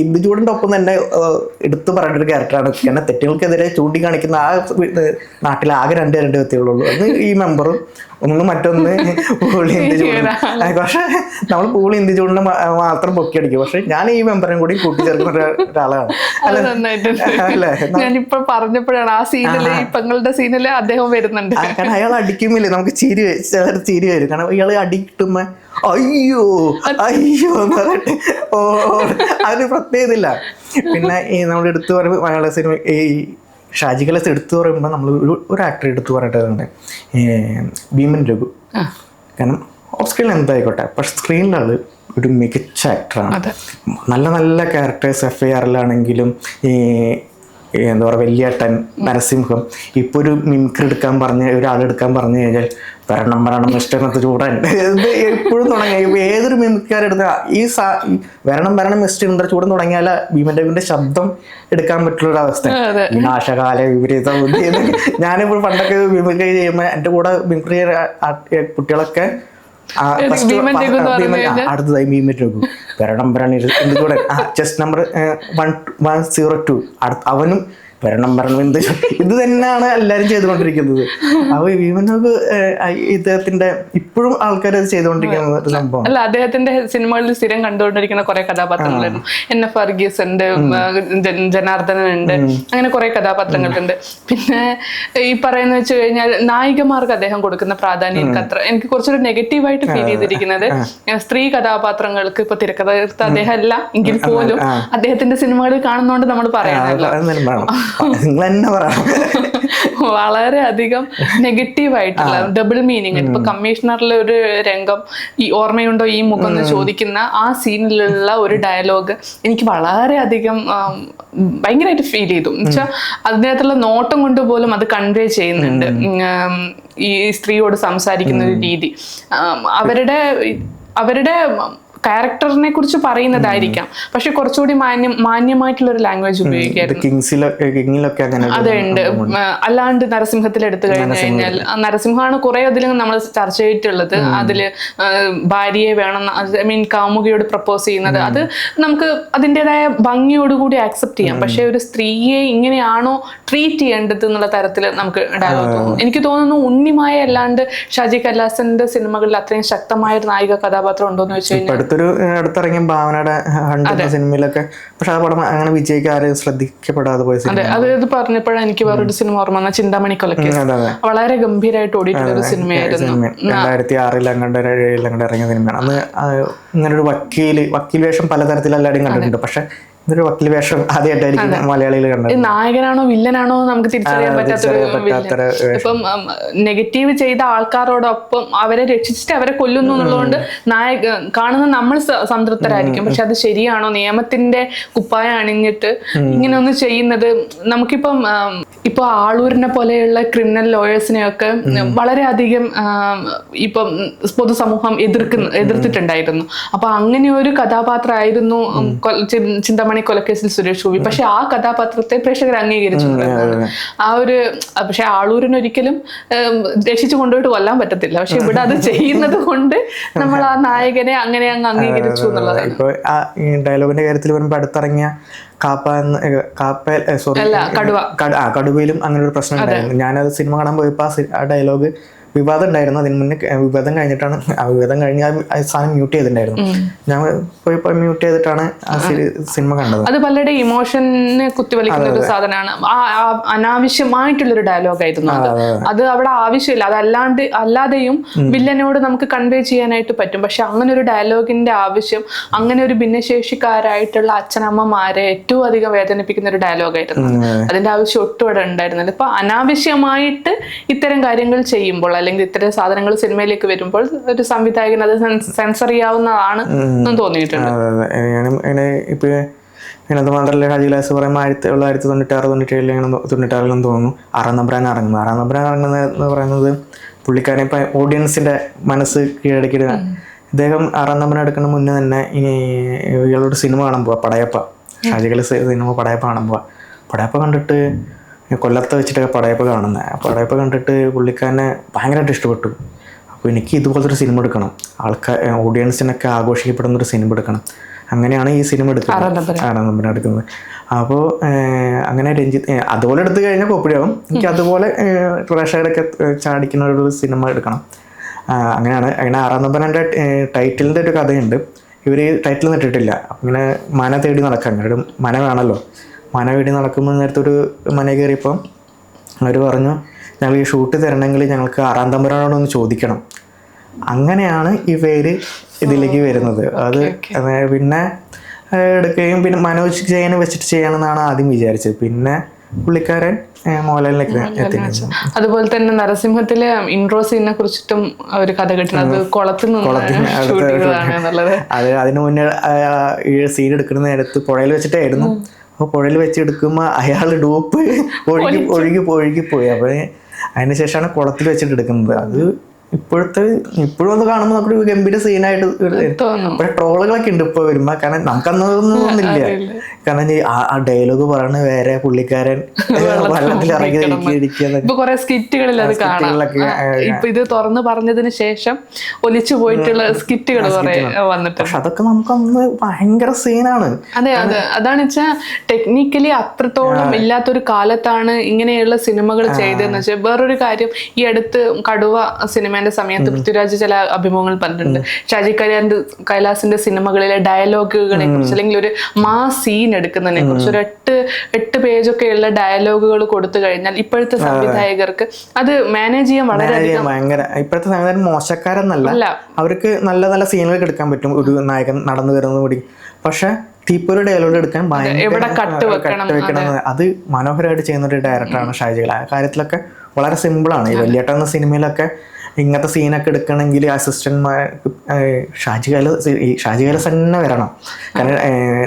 ഇന്ത്യ ചൂടൻ്റെ ഒപ്പം തന്നെ എടുത്തു പറയേണ്ട ഒരു ക്യാരക്ടറാണ്. കാരണം തെറ്റുകൾക്കെതിരെ ചൂണ്ടിക്കാണിക്കുന്ന ആ നാട്ടിൽ ആകെ രണ്ട് വ്യക്തികളുള്ളൂ. അത് ഈ മെമ്പറും ഒന്ന് മറ്റൊന്ന് പൂളി ഇന്ത്യ ചൂടും. പക്ഷെ നമ്മൾ പൂളി ഇന്ത്യ ചൂടിനെ മാത്രം പൊക്കിയടിക്കും. പക്ഷെ ഞാൻ ഈ മെമ്പറിനെ കൂടി കൂട്ടിച്ചേർക്കുന്ന ഒരാളാണ്. അല്ലേ? ഞാനിപ്പോ പറഞ്ഞപ്പോഴാണ് ആ സീനില്, ഈ പെങ്ങളുടെ സീനില് അദ്ദേഹം വരുന്നുണ്ട്. കാരണം അയാൾ അടിക്കുമില്ലേ നമുക്ക് ചിരി വരും. കാരണം ഇയാള് അടി കിട്ടുമ്പോ അയ്യോ അയ്യോ എന്ന് പറഞ്ഞിട്ട് അതിന് പ്രത്യേകതയില്ല. പിന്നെ ഈ നമ്മൾ എടുത്തു പറയുമ്പോൾ മലയാള സിനിമ ഈ ഷാജി കൈലാസ് എടുത്തു പറയുമ്പോൾ നമ്മൾ ഒരു ആക്ടർ എടുത്തു പറഞ്ഞിട്ടുണ്ട്, ഭീമൻ രഘു. കാരണം ഓഫ് സ്ക്രീനിൽ എന്തായിക്കോട്ടെ, പക്ഷെ സ്ക്രീനിലാണ് ഒരു മികച്ച ആക്ടറാണ്. നല്ല നല്ല ക്യാരക്ടേഴ്സ് FIR-ലാണെങ്കിലും ഈ എന്താ പറയുക വലിയേട്ടൻ, നരസിംഹം, ഇപ്പോൾ ഒരു മിമിക്രി എടുക്കാൻ ഒരാളെടുക്കാൻ പറഞ്ഞു കഴിഞ്ഞാൽ വരണം ഇഷ്ടത്തെ ചൂടാൻ എപ്പോഴും തുടങ്ങിയ ഏതൊരു മിമിക്കാരെടുത്ത ഈ വരണം ഇഷ്ടം ചൂടൻ തുടങ്ങിയാൽ ഭീമൻ രഘുവിന്റെ ശബ്ദം എടുക്കാൻ പറ്റുള്ള അവസ്ഥ. വിനാശകാല വിപരീത ബുദ്ധി. ഞാനിപ്പോൾ പണ്ടൊക്കെ മിമിക്രി ചെയ്യുമ്പോൾ എൻ്റെ കൂടെ മിമിക്രി കുട്ടികളൊക്കെ അടുത്തതായി ഭീമൻ രഘു വരണം എന്തുകൂടെ ചെസ്റ്റ് നമ്പർ 102 അവനും വരണം എന്ത് ഇത് തന്നെയാണ് എല്ലാവരും ചെയ്തുകൊണ്ടിരിക്കുന്നത്. അപ്പൊ ഭീമൻ രഘു ഇദ്ദേഹത്തിന്റെ ഇപ്പോഴും ആൾക്കാർ അത് ചെയ്തുകൊണ്ടിരിക്കുന്ന ഒരു സംഭവം അല്ല. അദ്ദേഹത്തിന്റെ സിനിമകളിൽ സ്ഥിരം കണ്ടുകൊണ്ടിരിക്കുന്ന കുറെ കഥാപാത്രങ്ങളുണ്ട്. NF വർഗീസ് ഉണ്ട്, ജനാർദ്ദനൻ ഉണ്ട്, അങ്ങനെ കുറെ കഥാപാത്രങ്ങളുണ്ട്. പിന്നെ ഈ പറയുന്ന വെച്ച് കഴിഞ്ഞാൽ നായികമാർക്ക് അദ്ദേഹം കൊടുക്കുന്ന പ്രാധാന്യം എനിക്ക് കുറച്ചൊരു നെഗറ്റീവായിട്ട് ഫീൽ ചെയ്തിരിക്കുന്നത് സ്ത്രീ കഥാപാത്രങ്ങൾക്ക്. ഇപ്പൊ തിരക്കഥാകൃത്ത് അദ്ദേഹം അല്ല എങ്കിൽ പോലും അദ്ദേഹത്തിന്റെ സിനിമകളിൽ കാണുന്നോണ്ട് നമ്മൾ പറയാനല്ലോ വളരെ അധികം നെഗറ്റീവ് ആയിട്ടുള്ള ഡബിൾ മീനിങ്. ഇപ്പൊ കമ്മീഷണറിലെ ഒരു രംഗം, ഈ ഓർമ്മയുണ്ടോ ഈ മുഖം എന്ന് ചോദിക്കുന്ന ആ സീനിലുള്ള ഒരു ഡയലോഗ് എനിക്ക് വളരെയധികം ഭയങ്കരമായിട്ട് ഫീൽ ചെയ്തു. എന്നുവെച്ചാൽ അതിനകത്തുള്ള നോട്ടം കൊണ്ട് പോലും അത് കൺവേ ചെയ്യുന്നുണ്ട് ഈ സ്ത്രീയോട് സംസാരിക്കുന്ന ഒരു രീതി. അവരുടെ ക്യാരക്ടറിനെ കുറിച്ച് പറയുന്നതായിരിക്കാം, പക്ഷെ കുറച്ചുകൂടി മാന്യമായിട്ടുള്ള ഒരു ലാംഗ്വേജ് ഉപയോഗിക്കായിരുന്നു. അതെ ഉണ്ട്. അല്ലാണ്ട് നരസിംഹത്തിൽ എടുത്തു കഴിഞ്ഞാൽ നരസിംഹമാണ് കുറെ അതിലും നമ്മൾ ചർച്ച ചെയ്തിട്ടുള്ളത്. അതില് ഭാര്യയെ വേണം, കാമുകിയോട് പ്രപ്പോസ് ചെയ്യുന്നത്, അത് നമുക്ക് അതിൻ്റെതായ ഭംഗിയോടുകൂടി ആക്സെപ്റ്റ് ചെയ്യാം. പക്ഷെ ഒരു സ്ത്രീയെ ഇങ്ങനെയാണോ ട്രീറ്റ് ചെയ്യേണ്ടത് എന്നുള്ള തരത്തിൽ നമുക്ക് ഡയലോഗ് തോന്നും. എനിക്ക് തോന്നുന്നു ഉണ്ണിമായ അല്ലാണ്ട് ഷാജി കൈലാസന്റെ സിനിമകളിൽ അത്രയും ശക്തമായ ഒരു നായിക കഥാപാത്രം ഉണ്ടോ എന്ന് വെച്ച് കഴിഞ്ഞാൽ അടുത്തിറങ്ങിയ ഭാവനയുടെ 100 സിനിമയിലൊക്കെ, പക്ഷെ ആ പടം അങ്ങനെ വിജയിക്കാരും ശ്രദ്ധിക്കപ്പെടാതെ പോയ സിനിമ. അത് പറഞ്ഞപ്പോഴാണ് എനിക്ക് വേറൊരു സിനിമ ഓർമ്മ വന്ന ചിന്താമണി കൊലക്കേസ്. വളരെ ഗംഭീരമായിട്ട് ഓടിയിട്ടുള്ള ഒരു സിനിമയായിരുന്നു. 2006 അങ്ങോട്ട് 2007 ഇറങ്ങിയ സിനിമയാണ്. അന്ന് ഇങ്ങനെ ഒരു വക്കീൽ വേഷം പലതരത്തിലെല്ലാവരും കണ്ടിട്ടുണ്ട്. പക്ഷെ ഇതൊരു വക്കീൽ വേഷം ആദ്യമായിട്ടായിരിക്കും മലയാളികൾ കണ്ടത്. നായകനാണോ വില്ലനാണോ നമുക്ക് തിരിച്ചറിയാൻ പറ്റാത്തൊരു. ഇപ്പം നെഗറ്റീവ് ചെയ്ത ആൾക്കാരോടൊപ്പം അവരെ രക്ഷിച്ചിട്ട് അവരെ കൊല്ലുന്നു എന്നുള്ളതുകൊണ്ട് കാണുന്ന നമ്മൾ സംതൃപ്തരായിരിക്കും. പക്ഷെ അത് ശരിയാണോ? നിയമത്തിന്റെ കുപ്പായം അണിഞ്ഞിട്ട് ഇങ്ങനെ ഒന്ന് ചെയ്യുന്നത് നമുക്കിപ്പം ഇപ്പൊ ആളൂരിനെ പോലെയുള്ള ക്രിമിനൽ ലോയേഴ്സിനെയൊക്കെ വളരെയധികം ഇപ്പം പൊതുസമൂഹം എതിർത്തിട്ടുണ്ടായിരുന്നു. അപ്പൊ അങ്ങനെ ഒരു കഥാപാത്രമായിരുന്നു ചിന്താമണി കൊലക്കേസിൽ സുരേഷ് ഗോപി. പക്ഷെ ആ കഥാപാത്രത്തെ പ്രേക്ഷകർ അംഗീകരിച്ചു. ആ ഒരു പക്ഷെ ആളൂരിനൊരിക്കലും രക്ഷിച്ചു കൊണ്ടുപോയിട്ട് കൊല്ലാൻ പറ്റത്തില്ല. പക്ഷെ ഇവിടെ അത് ചെയ്യുന്നത് കൊണ്ട് നമ്മൾ ആ നായകനെ അങ്ങനെ അങ്ങ് അംഗീകരിച്ചു എന്നുള്ളതാണ്. ഇപ്പൊ ഡയലോഗിന്റെ കാര്യത്തിൽ വരുമ്പോൾ അടുത്തിറങ്ങിയ കടുവയിലും അങ്ങനെ ഒരു പ്രശ്നം ഉണ്ടായിരുന്നു. ഞാനത് സിനിമ കാണാൻ പോയപ്പോ ആ ഡയലോഗ് വിവാദം ഉണ്ടായിരുന്നു. അതിന് മുന്നേ വിവാദം കഴിഞ്ഞിട്ടാണ്, ആ വിവാദം കഴിഞ്ഞ് ആ സാധനം മ്യൂട്ട് ചെയ്തിട്ടുണ്ടായിരുന്നു. ഞാൻ പോയപ്പോ മ്യൂട്ട് ചെയ്തിട്ടാണ് ആ സിനിമ കണ്ടത്. അത് പലരുടെ ഇമോഷനെ കുത്തിവലിക്കുന്ന ഒരു സാധനമാണ്. അനാവശ്യമായിട്ടുള്ളൊരു ഡയലോഗായിരുന്നു അത് അവിടെ ആവശ്യമില്ല. അല്ലാതെയും വില്ലനോട് നമുക്ക് കൺവേ ചെയ്യാനായിട്ട് പറ്റും. പക്ഷെ അങ്ങനെ ഒരു ഡയലോഗിന്റെ ആവശ്യം, അങ്ങനെ ഒരു ഭിന്നശേഷിക്കാരായിട്ടുള്ള അച്ഛനമ്മമാരെ ഏറ്റവും അധികം വേദനിപ്പിക്കുന്ന ഒരു ഡയലോഗായിരുന്നു. അതിന്റെ ആവശ്യം ഒട്ടും അവിടെ ഉണ്ടായിരുന്നില്ല. ഇപ്പൊ അനാവശ്യമായിട്ട് ഇത്തരം കാര്യങ്ങൾ ചെയ്യുമ്പോൾ അല്ലെങ്കിൽ ഇത്തരം സാധനങ്ങൾ സിനിമയിലേക്ക് വരുമ്പോൾ ഒരു സംവിധായകൻ അത് സെൻസർ ചെയ്യാവുന്നതാണ് എന്നും തോന്നിയിട്ടുണ്ട്. ഇപ്പൊ മാത്രമല്ല ഷാജി കൈലാസ് പറയുമ്പോൾ 1996-97 തോന്നുന്നു 6-ാം നമ്പറാൻ ഇറങ്ങുന്നത് പറയുന്നത് പുള്ളിക്കാരൻ ഇപ്പൊ ഓഡിയൻസിന്റെ മനസ്സ് കീഴടക്കിയിട്ട് ഇദ്ദേഹം 6-ാം നമ്പർ എടുക്കുന്ന മുന്നേ തന്നെ ഇയാളോട് സിനിമ കാണാൻ പോവാ, പടയപ്പ. ഷാജി കൈലാസ് സിനിമ പടയപ്പ കാണാൻ പോവാ. പടയപ്പ കണ്ടിട്ട് കൊല്ലത്ത് വെച്ചിട്ടൊക്കെ പടയപ്പ കാണുന്നത്. പടയപ്പ കണ്ടിട്ട് പുള്ളിക്കാരനെ ഭയങ്കരമായിട്ട് ഇഷ്ടപ്പെട്ടു. അപ്പോൾ എനിക്ക് ഇതുപോലത്തെ ഒരു സിനിമ എടുക്കണം, ഓഡിയൻസിനൊക്കെ ആഘോഷിക്കപ്പെടുന്ന ഒരു സിനിമ എടുക്കണം. അങ്ങനെയാണ് ഈ സിനിമ എടുക്കുന്നത്, 6-ാം നമ്പർ എടുക്കുന്നത്. അപ്പോൾ അങ്ങനെ അതുപോലെ എടുത്തു കഴിഞ്ഞാൽ കോപ്പിടിയാവും. എനിക്ക് അതുപോലെ പ്രേക്ഷകരൊക്കെ ചാടിക്കുന്ന ഒരു സിനിമ എടുക്കണം. അങ്ങനെയാണ്. അങ്ങനെ ആറാം തമ്പുരാൻ്റെ ടൈറ്റിലിൻ്റെ ഒരു കഥയുണ്ട്. ഇവർ ടൈറ്റിൽ ഇട്ടിട്ടില്ല. അപ്പം ഇങ്ങനെ മന തേടി നടക്കുക, അങ്ങനെ ഒരു മന വേണമല്ലോ. മന തേടി നടക്കുമ്പോൾ നേരത്തെ മന കയറിയപ്പോൾ അവർ പറഞ്ഞു, ഞങ്ങൾ ഈ ഷൂട്ട് തരണമെങ്കിൽ ഞങ്ങൾക്ക് ആറാം തമ്പുരാനോടൊന്ന് ചോദിക്കണം. അങ്ങനെയാണ് ഈ പേര് ഇതിലേക്ക് വരുന്നത്. അത് പിന്നെ എടുക്കുകയും പിന്നെ മനോജ് ജയനെ വെച്ചിട്ട് ചെയ്യണമെന്നാണ് ആദ്യം വിചാരിച്ചത്. പിന്നെ പുള്ളിക്കാരൻ മോഹൻലാലിലേക്ക് എത്തിക്കുന്നത്. അതുപോലെ തന്നെ നരസിംഹത്തിലെ ഇൻട്രോ സീനെ കുറിച്ചിട്ടും ഒരു കഥ കിട്ടുന്നത് കുളത്തിൽ അത് അതിന് മുന്നേ ഈ സീൻ എടുക്കുന്ന നേരത്ത് പുഴയിൽ വെച്ചിട്ടായിരുന്നു. അപ്പോൾ പുഴയിൽ വെച്ചെടുക്കുമ്പോൾ അയാൾ ഡൂപ്പ് ഒഴുകിപ്പോയി. അപ്പോൾ അതിന് ശേഷമാണ് കുളത്തിൽ വെച്ചിട്ട് എടുക്കുന്നത്. അത് ഇപ്പോഴും അത് കാണുമ്പോൾ നമുക്കൊരു ഗംഭീര സീനായിട്ട് പക്ഷെ ട്രോളുകളൊക്കെ ഉണ്ട് ഇപ്പോൾ വരുമ്പോ. കാരണം നമുക്കന്നൊന്നും തോന്നുന്നില്ല. കാരണം ആ ഡയലോഗ് പറയണ വേറെ, പുള്ളിക്കാരൻ വെള്ളത്തിൽ ഇറങ്ങി ഇത് തുറന്നു പറഞ്ഞതിന് ശേഷം ഒലിച്ചു പോയിട്ടുള്ള സ്കിറ്റുകൾ വന്നിട്ട്, പക്ഷെ അതൊക്കെ നമുക്കന്ന് ഭയങ്കര സീനാണ്. അതെ അതാണ് വെച്ചാൽ ടെക്നിക്കലി അത്രത്തോളം ഇല്ലാത്തൊരു കാലത്താണ് ഇങ്ങനെയുള്ള സിനിമകൾ ചെയ്തതെന്ന് വെച്ചാൽ. വേറൊരു കാര്യം, ഈ അടുത്ത് കടുവ സിനിമേന്റെ സമയത്ത് പൃഥ്വിരാജ് ചില അഭിമുഖങ്ങൾ പറഞ്ഞിട്ടുണ്ട്. ഷാജി കൈലാസിന്റെ സിനിമകളിലെ ഡയലോഗുകളെ കുറിച്ച്, അല്ലെങ്കിൽ ഒരു മാസ് സീൻ എടുക്കുന്നതിനെ കുറിച്ച് ഒരു 8 പേജൊക്കെയുള്ള ഡയലോഗുകൾ കൊടുത്തു കഴിഞ്ഞാൽ ഇപ്പോഴത്തെ സംവിധായകർക്ക് അത് മാനേജ് ചെയ്യാൻ വളരെയധികം ഭയങ്കര. ഇപ്പോഴത്തെ സംവിധായകർ മോശക്കാരെന്നല്ല, അവർക്ക് നല്ല നല്ല സീനുകൾ എടുക്കാൻ പറ്റും ഒരു നായകൻ നടന്നു വരുന്നത് കൂടി. പക്ഷെ തീപ്പൊരു ഡയലോഗ് എടുക്കാൻ കട്ട് വെക്കണം. അത് മനോഹരമായിട്ട് ചെയ്യുന്ന ഒരു ഡയറക്ടറാണ് ഷാജി കൈലാസ്. ആ കാര്യത്തിലൊക്കെ വളരെ സിമ്പിളാണ്. ഈ വലിയേട്ട എന്ന സിനിമയിലൊക്കെ ഇങ്ങനത്തെ സീനൊക്കെ എടുക്കണമെങ്കിൽ അസിസ്റ്റന്റ്മാർക്ക് ഷാജി കൈലാസ് തന്നെ വരണം. കാരണം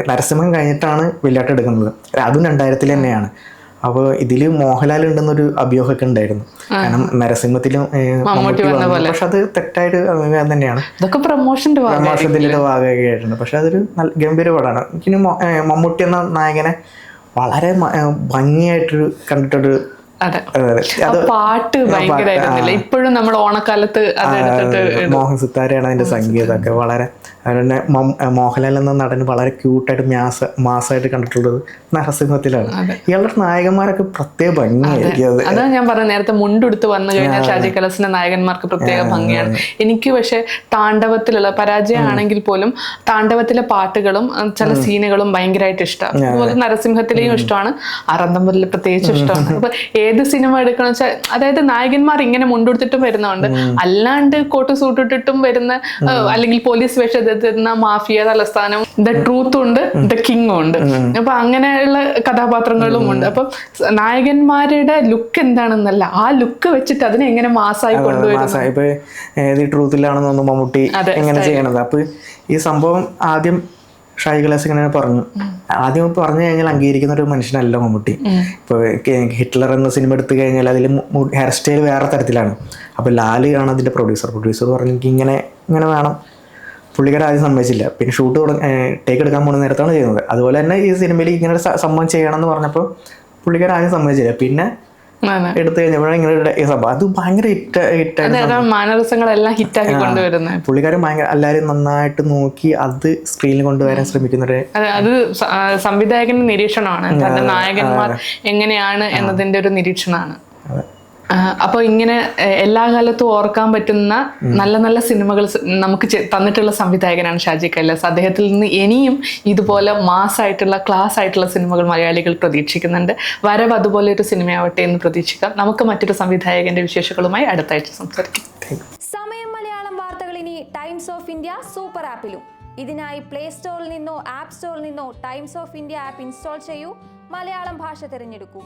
നരസിംഹം കഴിഞ്ഞിട്ടാണ് വലിയേട്ട എടുക്കുന്നത്. അതും 2000 തന്നെയാണ്. അപ്പോൾ ഇതിൽ മോഹൻലാൽ ഉണ്ടെന്നൊരു അഭ്യൂഹമൊക്കെ ഉണ്ടായിരുന്നു. കാരണം നരസിംഹത്തിലും പക്ഷെ അത് തെറ്റായിട്ട് തന്നെയാണ്. പ്രൊമോഷന്റെ ഭാഗമായിട്ടുണ്ട്. പക്ഷെ അതൊരു നല്ല ഗംഭീര പടമാണ്. എനിക്കിനി മമ്മൂട്ടി എന്ന നായകനെ വളരെ ഭംഗിയായിട്ടൊരു കണ്ടിട്ടൊരു പാട്ട് ഭയങ്കരമായിരുന്നില്ല. ഇപ്പോഴും നമ്മൾ ഓണക്കാലത്ത് മോഹൻ സിത്താരയാണ് അതിന്റെ സംഗീതമൊക്കെ. വളരെ അതുപോലെ മോഹൻലാൽ എന്ന നടന് വളരെ ക്യൂട്ടായിട്ട് മാസമായിട്ട് കണ്ടിട്ടുള്ളത് നരസിംഹത്തിലാണ്. ഇയാളുടെ നായകന്മാരൊക്കെ പ്രത്യേക ഭംഗിയായിരിക്കും. അതാണ് ഞാൻ പറഞ്ഞത് നേരത്തെ, മുണ്ടെടുത്ത് വന്നു കഴിഞ്ഞാൽ ഷാജി കൈലാസിന്റെ നായകന്മാർക്ക് പ്രത്യേക ഭംഗിയാണ്. എനിക്ക് പക്ഷെ താണ്ഡവത്തിലുള്ള പരാജയമാണെങ്കിൽ പോലും താണ്ഡവത്തിലെ പാട്ടുകളും ചില സീനുകളും ഭയങ്കരമായിട്ട് ഇഷ്ടമാണ്. അതുപോലെ നരസിംഹത്തിലെയും ഇഷ്ടമാണ്, ആറാം തമ്പുരാനിൽ പ്രത്യേകിച്ച് ഇഷ്ടമാണ്. അപ്പൊ ഏത് സിനിമ എടുക്കണം വെച്ചാൽ, അതായത് നായകന്മാർ ഇങ്ങനെ മുണ്ടെടുത്തിട്ടും വരുന്നുണ്ട്, അല്ലാണ്ട് കോട്ട് സൂട്ടിട്ടിട്ടും വരുന്ന, അല്ലെങ്കിൽ പോലീസ് വേഷത്തിൽ മാഫിയ തലസ്ഥാനം, ദ ട്രൂത്തും ഉണ്ട്, ദ കിങ്ങും ഉണ്ട്. അപ്പൊ അങ്ങനെയുള്ള കഥാപാത്രങ്ങളും ഉണ്ട്. അപ്പൊ നായകന്മാരുടെ ലുക്ക് എന്താണെന്നല്ല, ആ ലുക്ക് വെച്ചിട്ട് അതിനെ എങ്ങനെ മാസായി കൊണ്ടുവരുന്നത്. ഇപ്പൊ ഏത് ട്രൂത്തിലാണെന്നൊന്നും മമ്മൂട്ടി എങ്ങനെ ചെയ്യണത്. അപ്പൊ ഈ സംഭവം ആദ്യം ഷാജി കൈലാസ് ഇങ്ങനെ പറഞ്ഞു. ആദ്യം പറഞ്ഞു കഴിഞ്ഞാൽ അംഗീകരിക്കുന്ന ഒരു മനുഷ്യനല്ല മമ്മൂട്ടി. ഇപ്പോൾ ഹിറ്റ്ലർ എന്ന സിനിമ എടുത്തു കഴിഞ്ഞാൽ അതിൽ ഹെയർ സ്റ്റൈൽ വേറെ തരത്തിലാണ്. അപ്പോൾ ലാല് ആണ് അതിൻ്റെ പ്രൊഡ്യൂസർ പറഞ്ഞു ഇങ്ങനെ വേണം. പുള്ളിക്കാരൻ ആദ്യം സമ്മതിച്ചില്ല. പിന്നെ ഷൂട്ട് ടേക്ക് എടുക്കാൻ പോകുന്ന നേരത്താണ് ചെയ്യുന്നത്. അതുപോലെ തന്നെ ഈ സിനിമയിൽ ഇങ്ങനെ ഒരു സംഭവം ചെയ്യണം എന്ന് പറഞ്ഞപ്പോൾ പുള്ളിക്കാരൻ ആദ്യം സമ്മതിച്ചില്ല. പിന്നെ എടുത്തു കഴിഞ്ഞപ്പോഴാണ് ഇങ്ങനെ സംഭവം. അത് ഭയങ്കര മാനറിസങ്ങളെല്ലാം ഹിറ്റാക്കി കൊണ്ടുവരുന്നത്. പുള്ളിക്കാരൻ ഭയങ്കര എല്ലാവരും നന്നായിട്ട് നോക്കി അത് സ്ക്രീനിൽ കൊണ്ടുവരാൻ ശ്രമിക്കുന്നവരെ. അത് സംവിധായകന്റെ നിരീക്ഷണമാണ്. തന്റെ നായകന്മാർ എങ്ങനെയാണ് എന്നതിന്റെ ഒരു നിരീക്ഷണമാണ്. അപ്പൊ ഇങ്ങനെ എല്ലാ കാലത്തും ഓർക്കാൻ പറ്റുന്ന നല്ല നല്ല സിനിമകൾ നമുക്ക് തന്നിട്ടുള്ള സംവിധായകനാണ് ഷാജി കൈലാസ്. അദ്ദേഹത്തിൽ നിന്ന് ഇനിയും ഇതുപോലെ മാസായിട്ടുള്ള ക്ലാസ് ആയിട്ടുള്ള സിനിമകൾ മലയാളികൾ പ്രതീക്ഷിക്കുന്നുണ്ട്. വരവ് അതുപോലെ ഒരു സിനിമയാവട്ടെ എന്ന് പ്രതീക്ഷിക്കാം. നമുക്ക് മറ്റൊരു സംവിധായകന്റെ വിശേഷങ്ങളുമായി അടുത്താഴ്ച സംസാരിക്കാം. സമയം മലയാളം വാർത്തകൾ ഇനി ടൈംസ് ഓഫ് ഇന്ത്യ സൂപ്പർ ആപ്പിലും. ഇതിനായി പ്ലേ സ്റ്റോറിൽ നിന്നോ ആപ്പ് സ്റ്റോറിൽ നിന്നോ times of India app install ചെയ്യൂ. മലയാളം ഭാഷ തിരഞ്ഞെടുക്കൂ.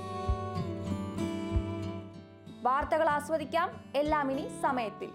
വാർത്തകൾ ആസ്വദിക്കാം. എല്ലാം ഇനി സമയത്തിൽ.